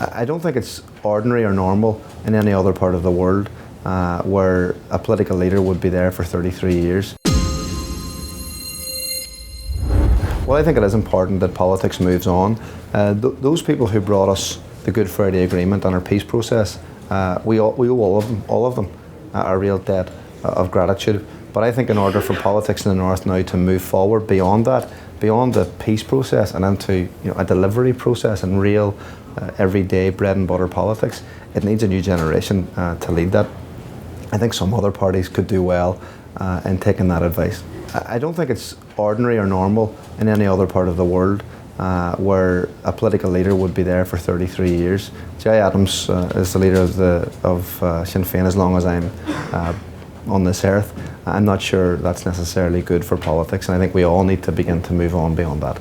I don't think it's ordinary or normal in any other part of the world where a political leader would be there for 33 years. Well, I think it is important that politics moves on. Those people who brought us the Good Friday Agreement and our peace process, we owe all of them a real debt of gratitude. But I think in order for politics in the North now to move forward beyond that, beyond the peace process and into a delivery process and real everyday bread and butter politics, it needs a new generation to lead that. I think some other parties could do well in taking that advice. I don't think it's ordinary or normal in any other part of the world where a political leader would be there for 33 years. Gerry Adams is the leader of Sinn Féin as long as I'm on this earth. I'm not sure that's necessarily good for politics, and I think we all need to begin to move on beyond that.